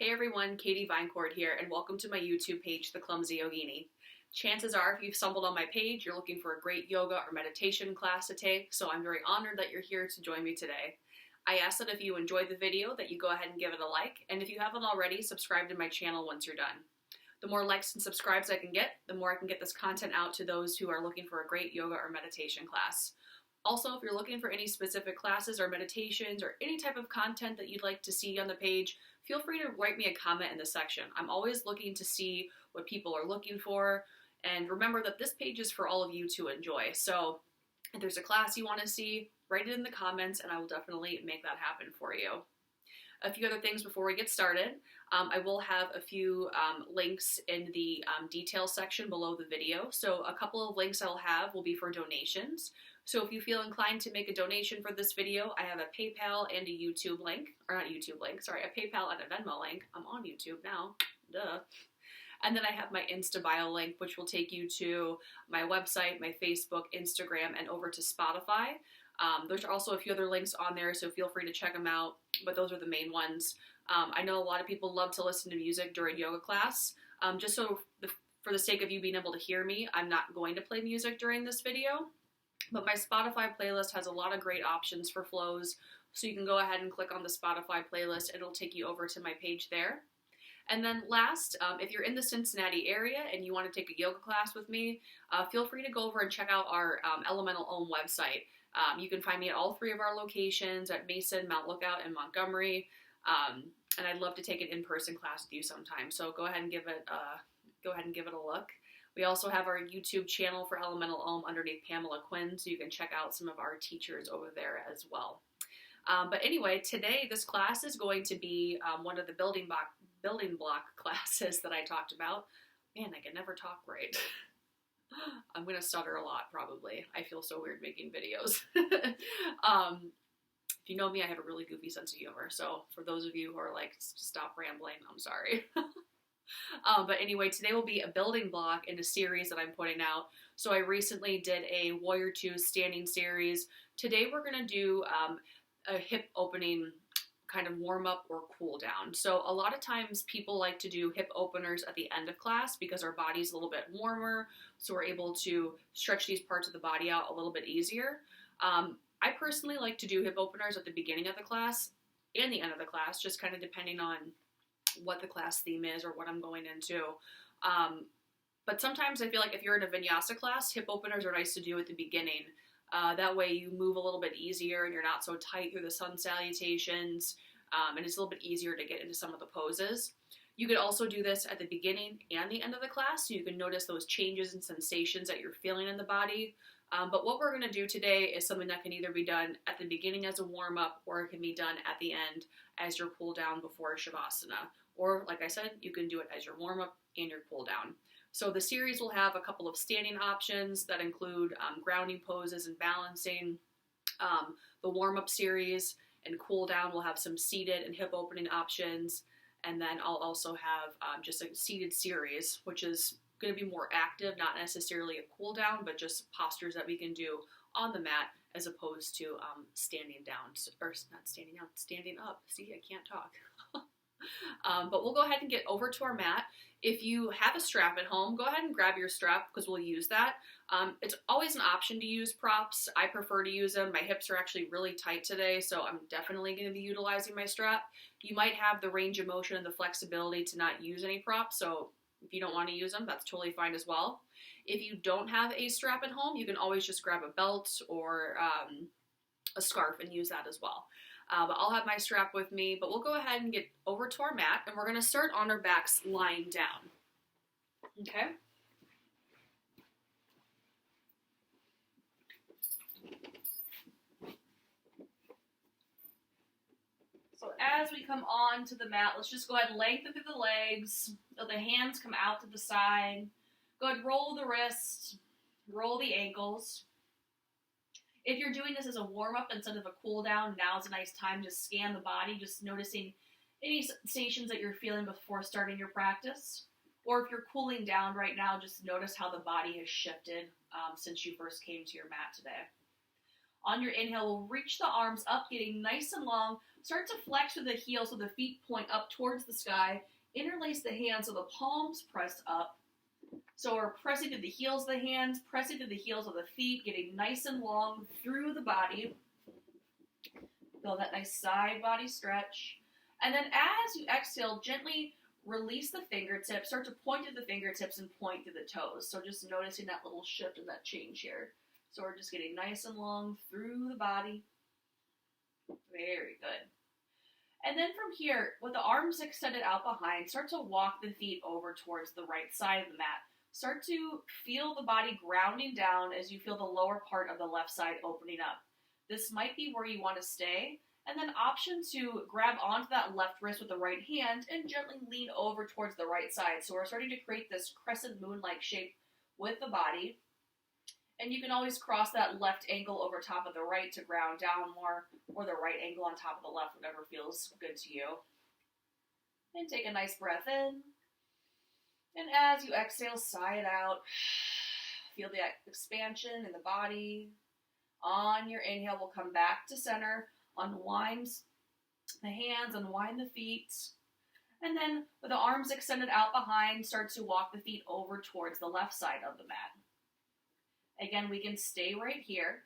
Hey everyone, Katie Vinecourt here, and welcome to my YouTube page, The Clumsy Yogini. Chances are, if you've stumbled on my page, you're looking for a great yoga or meditation class to take, so I'm very honored that you're here to join me today. I ask that if you enjoyed the video, that you go ahead and give it a like, and if you haven't already, subscribe to my channel once you're done. The more likes and subscribes I can get, the more I can get this content out to those who are looking for a great yoga or meditation class. Also, if you're looking for any specific classes or meditations or any type of content that you'd like to see on the page, feel free to write me a comment in the section. I'm always looking to see what people are looking for, and remember that this page is for all of you to enjoy. So if there's a class you want to see, write it in the comments and I will definitely make that happen for you. A few other things before we get started. I will have a few links in the details section below the video. So a couple of links I'll have will be for donations. So if you feel inclined to make a donation for this video, I have a PayPal and a YouTube link, or not YouTube link, sorry, a PayPal and a Venmo link. I'm on YouTube now, duh. And then I have my Insta bio link, which will take you to my website, my Facebook, Instagram, and over to Spotify. There's also a few other links on there, so feel free to check them out, but those are the main ones. I know a lot of people love to listen to music during yoga class. Just so for the sake of you being able to hear me, I'm not going to play music during this video. But my Spotify playlist has a lot of great options for flows, so you can go ahead and click on the Spotify playlist. It'll take you over to my page there. And then last, if you're in the Cincinnati area and you want to take a yoga class with me, feel free to go over and check out our Elemental Om website. You can find me at all three of our locations at Mason, Mount Lookout, and Montgomery. And I'd love to take an in-person class with you sometime. So go ahead and give it a look. We also have our YouTube channel for Elemental Om underneath Pamela Quinn, so you can check out some of our teachers over there as well. But anyway, today this class is going to be one of the building block classes that I talked about. Man, I can never talk right. I'm going to stutter a lot, probably. I feel so weird making videos. If you know me, I have a really goofy sense of humor, so for those of you who are like, stop rambling, I'm sorry. But anyway, today will be a building block in a series that I'm putting out. So I recently did a Warrior 2 standing series. Today we're going to do a hip opening kind of warm up or cool down. So a lot of times people like to do hip openers at the end of class because our body's a little bit warmer, so we're able to stretch these parts of the body out a little bit easier. I personally like to do hip openers at the beginning of the class and the end of the class, just kind of depending on what the class theme is or what I'm going into. But sometimes I feel like if you're in a vinyasa class, hip openers are nice to do at the beginning. That way you move a little bit easier and you're not so tight through the sun salutations, and it's a little bit easier to get into some of the poses. You could also do this at the beginning and the end of the class, so you can notice those changes and sensations that you're feeling in the body. But what we're going to do today is something that can either be done at the beginning as a warm-up, or it can be done at the end as your cool-down before Shavasana. Or, like I said, you can do it as your warm-up and your cool-down. So the series will have a couple of standing options that include grounding poses and balancing. The warm-up series and cool-down will have some seated and hip-opening options. And then I'll also have just a seated series, which is going to be more active, not necessarily a cool down, but just postures that we can do on the mat as opposed to standing down, or not standing down, standing up. See, I can't talk. But we'll go ahead and get over to our mat. If you have a strap at home, go ahead and grab your strap because we'll use that. It's always an option to use props. I prefer to use them. My hips are actually really tight today, so I'm definitely going to be utilizing my strap. You might have the range of motion and the flexibility to not use any props, so if you don't want to use them, that's totally fine as well. If you don't have a strap at home, you can always just grab a belt or a scarf and use that as well. But I'll have my strap with me, but we'll go ahead and get over to our mat, and we're going to start on our backs lying down. Okay? So as we come on to the mat, let's just go ahead and lengthen through the legs. Let the hands come out to the side. Go ahead and roll the wrists, roll the ankles. If you're doing this as a warm-up instead of a cool-down, now's a nice time to scan the body, just noticing any sensations that you're feeling before starting your practice. Or if you're cooling down right now, just notice how the body has shifted since you first came to your mat today. On your inhale, we'll reach the arms up, getting nice and long, start to flex through the heel so the feet point up towards the sky. Interlace the hands so the palms press up. So we're pressing through the heels of the hands, pressing through the heels of the feet, getting nice and long through the body. Feel that nice side body stretch. And then as you exhale, gently release the fingertips. Start to point to the fingertips and point to the toes. So just noticing that little shift and that change here. So we're just getting nice and long through the body. Very good. And then from here, with the arms extended out behind, start to walk the feet over towards the right side of the mat. Start to feel the body grounding down as you feel the lower part of the left side opening up. This might be where you want to stay. And then option to grab onto that left wrist with the right hand and gently lean over towards the right side. So we're starting to create this crescent moon-like shape with the body. And you can always cross that left ankle over top of the right to ground down more, or the right ankle on top of the left, whatever feels good to you. And take a nice breath in. And as you exhale, sigh it out. Feel the expansion in the body. On your inhale, we'll come back to center. Unwind the hands, unwind the feet. And then with the arms extended out behind, start to walk the feet over towards the left side of the mat. Again, we can stay right here,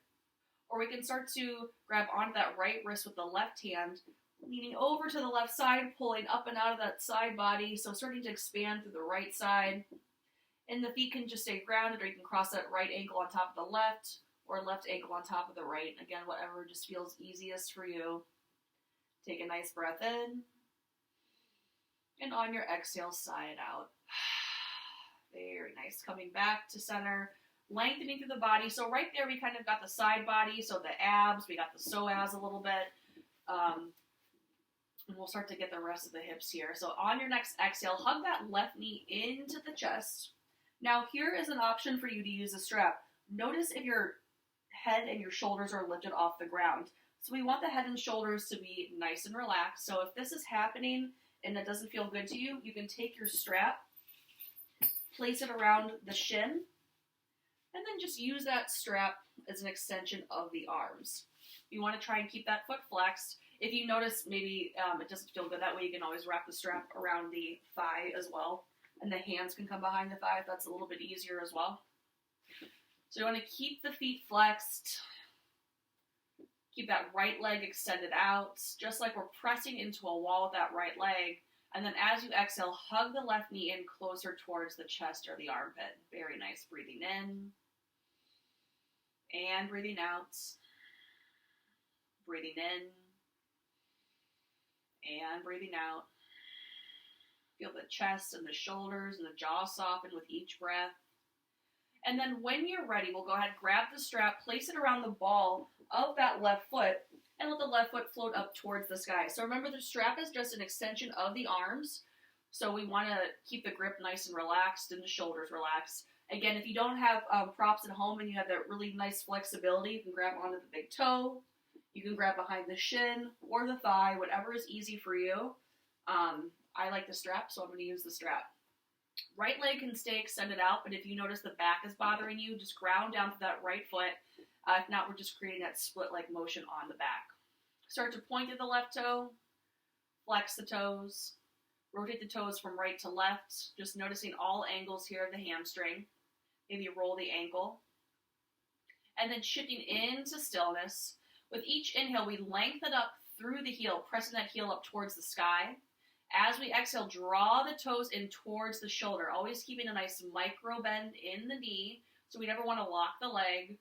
or we can start to grab onto that right wrist with the left hand, leaning over to the left side, pulling up and out of that side body, so starting to expand through the right side. And the feet can just stay grounded, or you can cross that right ankle on top of the left, or left ankle on top of the right. Again, whatever just feels easiest for you. Take a nice breath in, and on your exhale, sigh it out. Very nice. Coming back to center. Lengthening through the body. So right there we kind of got the side body, so the abs, we got the psoas a little bit. And we'll start to get the rest of the hips here. So on your next exhale, hug that left knee into the chest. Now here is an option for you to use a strap. Notice if your head and your shoulders are lifted off the ground. So we want the head and shoulders to be nice and relaxed. So if this is happening and it doesn't feel good to you, you can take your strap, place it around the shin, and then just use that strap as an extension of the arms. You want to try and keep that foot flexed. If you notice maybe it doesn't feel good that way, you can always wrap the strap around the thigh as well. And the hands can come behind the thigh if that's a little bit easier as well. So you want to keep the feet flexed. Keep that right leg extended out, just like we're pressing into a wall with that right leg. And then as you exhale, hug the left knee in closer towards the chest or the armpit. Very nice. Breathing in. And breathing out. Breathing in. And breathing out. Feel the chest and the shoulders and the jaw soften with each breath. And then when you're ready, we'll go ahead and grab the strap, place it around the ball of that left foot, and let the left foot float up towards the sky. So remember, the strap is just an extension of the arms. So we want to keep the grip nice and relaxed and the shoulders relaxed. Again, if you don't have props at home and you have that really nice flexibility, you can grab onto the big toe. You can grab behind the shin or the thigh, whatever is easy for you. I like the strap, so I'm going to use the strap. Right leg can stay extended out, but if you notice the back is bothering you, just ground down to that right foot. If not, we're just creating that split-like motion on the back. Start to point to the left toe, flex the toes, rotate the toes from right to left, just noticing all angles here of the hamstring. Maybe roll the ankle. And then shifting into stillness. With each inhale, we lengthen up through the heel, pressing that heel up towards the sky. As we exhale, draw the toes in towards the shoulder, always keeping a nice micro bend in the knee, so we never want to lock the leg.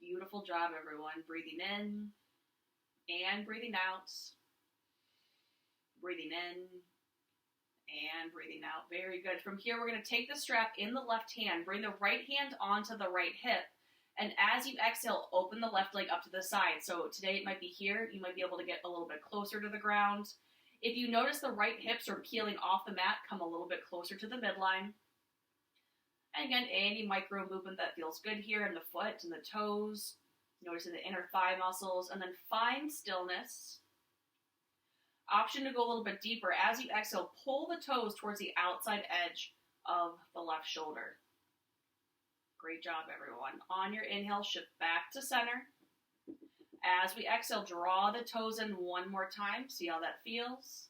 Beautiful job, everyone. Breathing in and breathing out. Breathing in and breathing out. Very good. From here, we're going to take the strap in the left hand, bring the right hand onto the right hip, and as you exhale, open the left leg up to the side. So today it might be here. You might be able to get a little bit closer to the ground. If you notice the right hips are peeling off the mat, come a little bit closer to the midline. And again, any micro movement that feels good here in the foot and the toes. Noticing the inner thigh muscles. And then find stillness. Option to go a little bit deeper. As you exhale, pull the toes towards the outside edge of the left shoulder. Great job, everyone. On your inhale, shift back to center. As we exhale, draw the toes in one more time. See how that feels?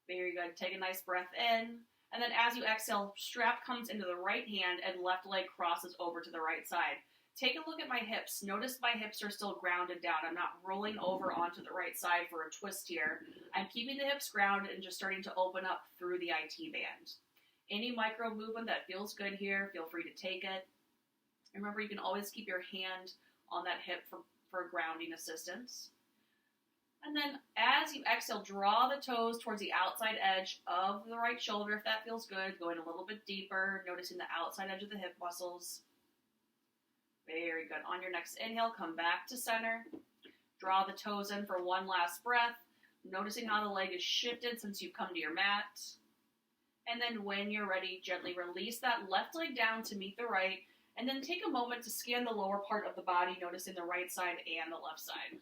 Very good. Take a nice breath in. And then as you exhale, strap comes into the right hand and left leg crosses over to the right side. Take a look at my hips. Notice my hips are still grounded down. I'm not rolling over onto the right side for a twist here. I'm keeping the hips grounded and just starting to open up through the IT band. Any micro movement that feels good here, feel free to take it. Remember, you can always keep your hand on that hip for grounding assistance. And then as you exhale, draw the toes towards the outside edge of the right shoulder if that feels good. Going a little bit deeper, noticing the outside edge of the hip muscles. Very good. On your next inhale, come back to center. Draw the toes in for one last breath, noticing how the leg is shifted since you've come to your mat. And then when you're ready, gently release that left leg down to meet the right, and then take a moment to scan the lower part of the body, noticing the right side and the left side.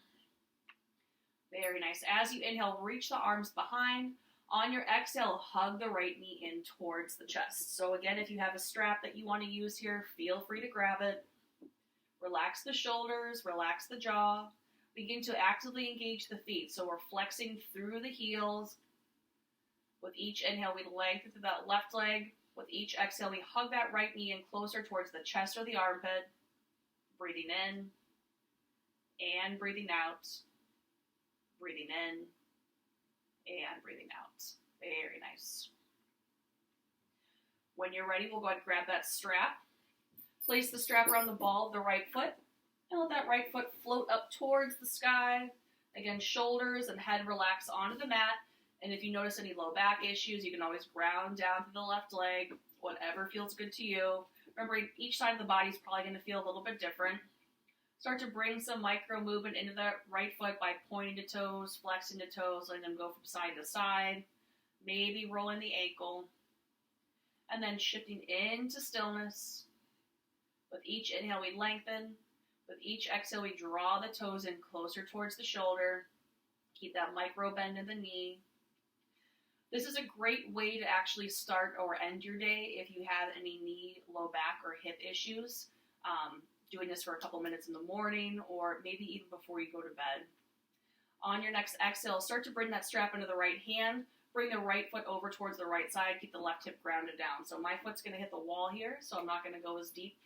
Very nice. As you inhale, reach the arms behind. On your exhale, hug the right knee in towards the chest. So again, if you have a strap that you want to use here, feel free to grab it. Relax the shoulders, relax the jaw. Begin to actively engage the feet. So we're flexing through the heels. With each inhale, we lengthen through that left leg. With each exhale, we hug that right knee in closer towards the chest or the armpit. Breathing in and breathing out. Breathing in and breathing out. Very nice. When you're ready, we'll go ahead and grab that strap. Place the strap around the ball of the right foot and let that right foot float up towards the sky. Again, shoulders and head relax onto the mat. And if you notice any low back issues, you can always ground down to the left leg, whatever feels good to you. Remember, each side of the body is probably going to feel a little bit different. Start to bring some micro movement into the right foot by pointing to toes, flexing the toes, letting them go from side to side, maybe rolling the ankle, and then shifting into stillness. With each inhale, we lengthen. With each exhale, we draw the toes in closer towards the shoulder. Keep that micro bend in the knee. This is a great way to actually start or end your day if you have any knee, low back, or hip issues. Doing this for a couple minutes in the morning or maybe even before you go to bed. On your next exhale, start to bring that strap into the right hand. Bring the right foot over towards the right side. Keep the left hip grounded down. So my foot's going to hit the wall here, so I'm not going to go as deep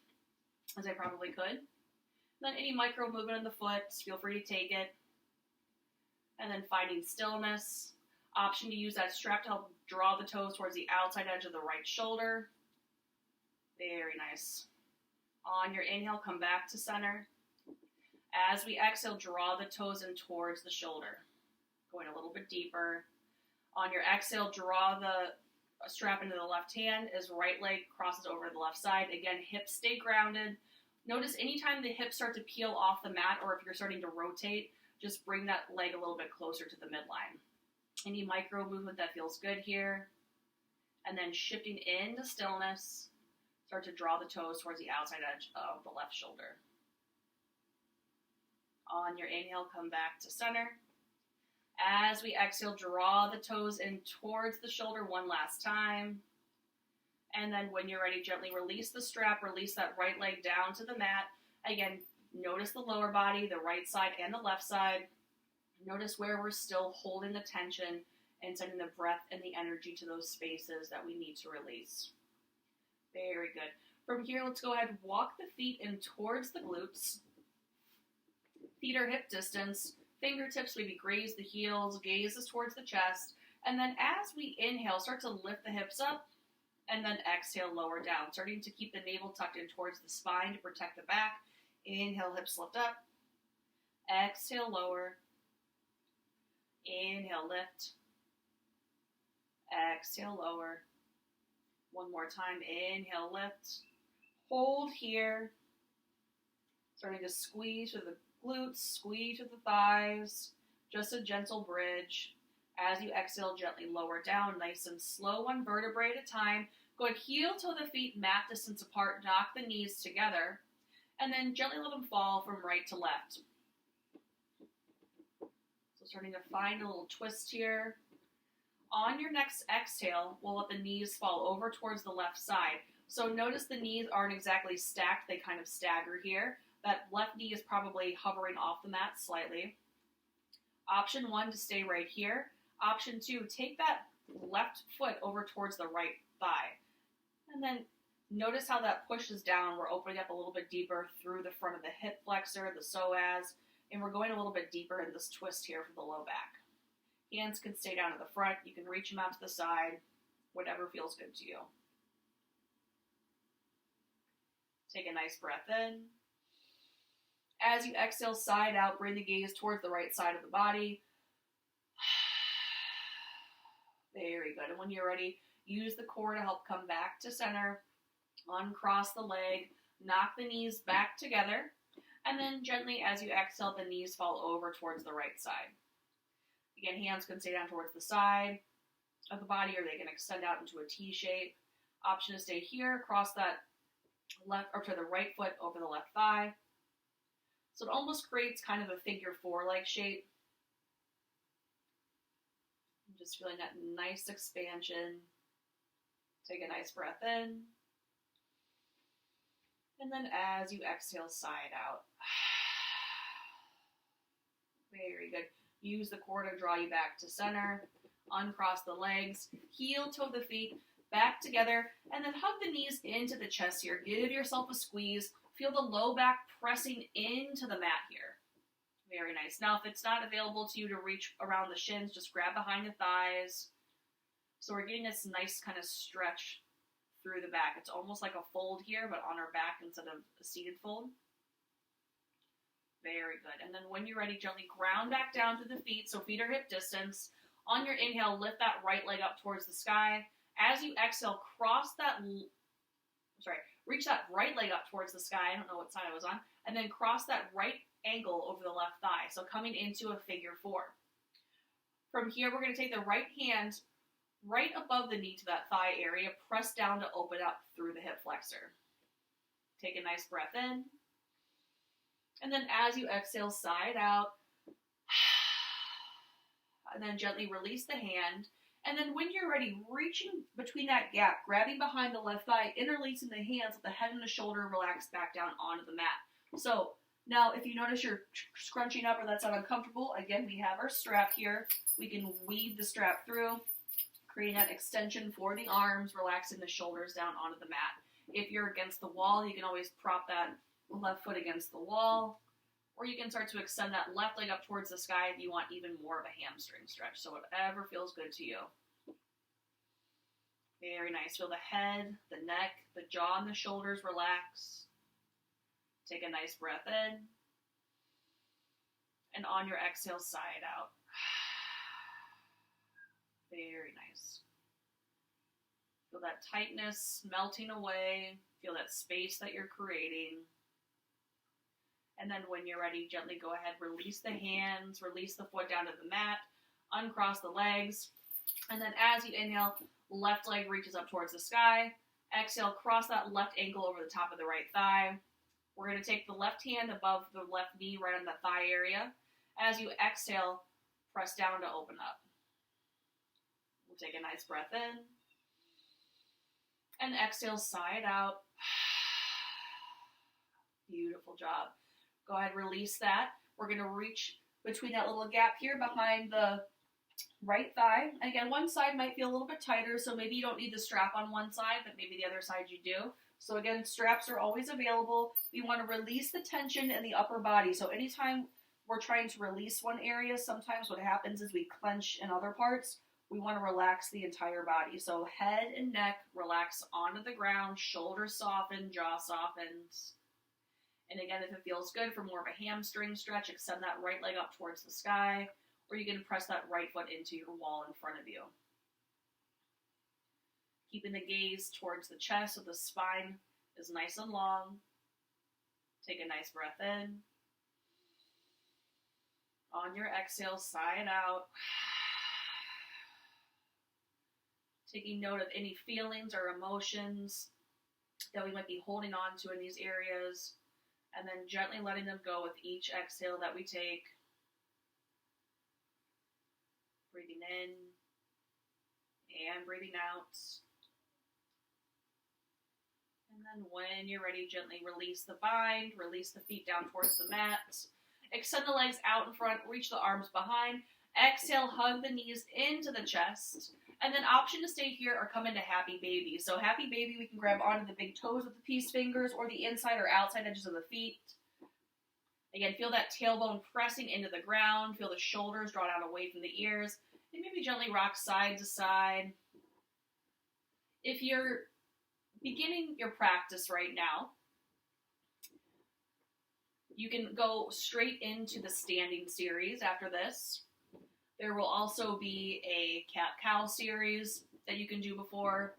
as I probably could. Then any micro movement in the foot, feel free to take it. And then finding stillness. Option to use that strap to help draw the toes towards the outside edge of the right shoulder. Very nice. On your inhale, come back to center. As we exhale, draw the toes in towards the shoulder. Going a little bit deeper. On your exhale, draw the strap into the left hand as right leg crosses over the left side. Again, hips stay grounded. Notice anytime the hips start to peel off the mat or if you're starting to rotate, just bring that leg a little bit closer to the midline. Any micro movement that feels good here. And then shifting into stillness. Start to draw the toes towards the outside edge of the left shoulder. On your inhale, come back to center. As we exhale, draw the toes in towards the shoulder one last time. And then when you're ready, gently release the strap, release that right leg down to the mat. Again, notice the lower body, the right side and the left side. Notice where we're still holding the tension and sending the breath and the energy to those spaces that we need to release. Very good. From here, let's go ahead and walk the feet in towards the glutes. Feet are hip distance. Fingertips maybe graze the heels, gazes towards the chest. And then as we inhale, start to lift the hips up. And then exhale, lower down. Starting to keep the navel tucked in towards the spine to protect the back. Inhale, hips lift up. Exhale, lower. Inhale, lift. Exhale, lower. One more time, inhale, lift. Hold here. Starting to squeeze through the glutes, squeeze through the thighs. Just a gentle bridge. As you exhale, gently lower down, nice and slow, one vertebrae at a time. Go ahead, heel toe the feet mat distance apart, knock the knees together, and then gently let them fall from right to left. So starting to find a little twist here. On your next exhale, we'll let the knees fall over towards the left side. So notice the knees aren't exactly stacked, they kind of stagger here. that left knee is probably hovering off the mat slightly. Option 1, to stay right here. Option 2, take that left foot over towards the right thigh. And then notice how that pushes down. We're opening up a little bit deeper through the front of the hip flexor, the psoas, and we're going a little bit deeper in this twist here for the low back. Hands can stay down at the front. You can reach them out to the side, whatever feels good to you. Take a nice breath in. As you exhale, side out, bring the gaze towards the right side of the body. Very good. And when you're ready, use the core to help come back to center. Uncross the leg, knock the knees back together, and then gently, as you exhale, the knees fall over towards the right side. Again, hands can stay down towards the side of the body, or they can extend out into a T shape. Option to stay here, cross that left or to the right foot over the left thigh. So it almost creates kind of a figure 4-like shape. I'm just feeling that nice expansion. Take a nice breath in. And then as you exhale, side out. Very good. Use the core to draw you back to center. Uncross the legs. Heel toe the feet back together. And then hug the knees into the chest here. Give yourself a squeeze. Feel the low back pressing into the mat here. Very nice. Now, if it's not available to you to reach around the shins, just grab behind the thighs. So we're getting this nice kind of stretch through the back. It's almost like a fold here, but on our back instead of a seated fold. Very good. And then when you're ready, gently ground back down to the feet, so feet are hip distance. On your inhale, lift that right leg up towards the sky. As you exhale, reach that right leg up towards the sky. I don't know what side I was on. And then cross that right ankle over the left thigh. So coming into a figure 4. From here, we're going to take the right hand right above the knee to that thigh area. Press down to open up through the hip flexor. Take a nice breath in. And then as you exhale, side out. And then gently release the hand. And then when you're ready, reaching between that gap, grabbing behind the left thigh, interlacing the hands with the head and the shoulder relax back down onto the mat. So now if you notice you're scrunching up or that's not uncomfortable, again, we have our strap here. We can weave the strap through, creating that extension for the arms, relaxing the shoulders down onto the mat. If you're against the wall, you can always prop that left foot against the wall, or you can start to extend that left leg up towards the sky if you want even more of a hamstring stretch. So whatever feels good to you. Very nice. Feel the head, the neck, the jaw, and the shoulders relax. Take a nice breath in. And on your exhale, side out. Very nice. Feel that tightness melting away. Feel that space that you're creating. And then when you're ready, gently go ahead, release the hands, release the foot down to the mat, uncross the legs. And then as you inhale, left leg reaches up towards the sky. Exhale, cross that left ankle over the top of the right thigh. We're going to take the left hand above the left knee right on the thigh area. As you exhale, press down to open up. We'll take a nice breath in. And exhale, side out. Beautiful job. Go ahead, release that. We're going to reach between that little gap here behind the right thigh. Again, one side might feel a little bit tighter, so maybe you don't need the strap on one side, but maybe the other side you do. So again, straps are always available. We want to release the tension in the upper body. So anytime we're trying to release one area, sometimes what happens is we clench in other parts. We want to relax the entire body. So head and neck relax onto the ground, shoulders soften, jaw softens. And again, if it feels good for more of a hamstring stretch, extend that right leg up towards the sky, or you can press that right foot into your wall in front of you. Keeping the gaze towards the chest so the spine is nice and long. Take a nice breath in. On your exhale, side out. Taking note of any feelings or emotions that we might be holding on to in these areas. And then gently letting them go with each exhale that we take. Breathing in and breathing out. And then when you're ready, gently release the bind, release the feet down towards the mat. Extend the legs out in front, reach the arms behind. Exhale, hug the knees into the chest. And then option to stay here or come into happy baby. So happy baby, we can grab onto the big toes with the peace fingers or the inside or outside edges of the feet. Again, feel that tailbone pressing into the ground. Feel the shoulders drawn out away from the ears. And maybe gently rock side to side. If you're beginning your practice right now, you can go straight into the standing series after this. There will also be a cat-cow series that you can do before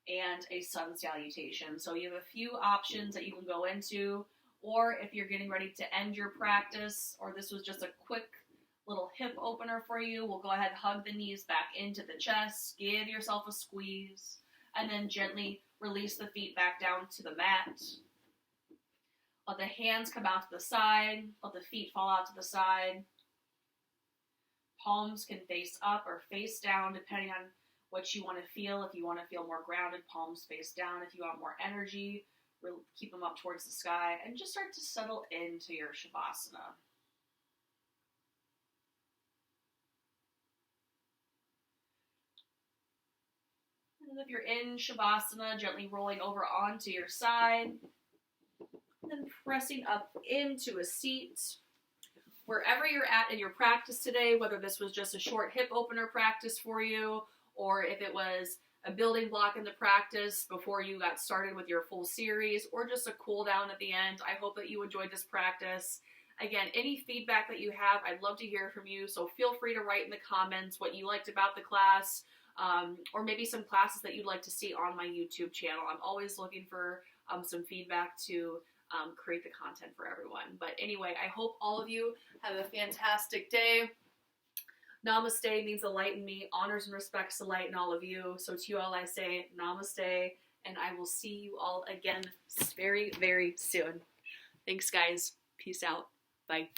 and a sun salutation. So you have a few options that you can go into, or if you're getting ready to end your practice, or this was just a quick little hip opener for you, we'll go ahead and hug the knees back into the chest, give yourself a squeeze, and then gently release the feet back down to the mat. Let the hands come out to the side, let the feet fall out to the side. Palms can face up or face down depending on what you want to feel. If you want to feel more grounded, palms face down. If you want more energy, keep them up towards the sky and just start to settle into your Shavasana. And if you're in Shavasana, gently rolling over onto your side, and then pressing up into a seat. Wherever you're at in your practice today, whether this was just a short hip opener practice for you, or if it was a building block in the practice before you got started with your full series, or just a cool down at the end, I hope that you enjoyed this practice. Again, any feedback that you have, I'd love to hear from you, so feel free to write in the comments what you liked about the class, or maybe some classes that you'd like to see on my YouTube channel. I'm always looking for some feedback to create the content for everyone. But anyway, I hope all of you have a fantastic day. Namaste means the light in me, honors and respects the light in all of you. So to you all I say namaste, and I will see you all again very, very soon. Thanks guys. Peace out. Bye.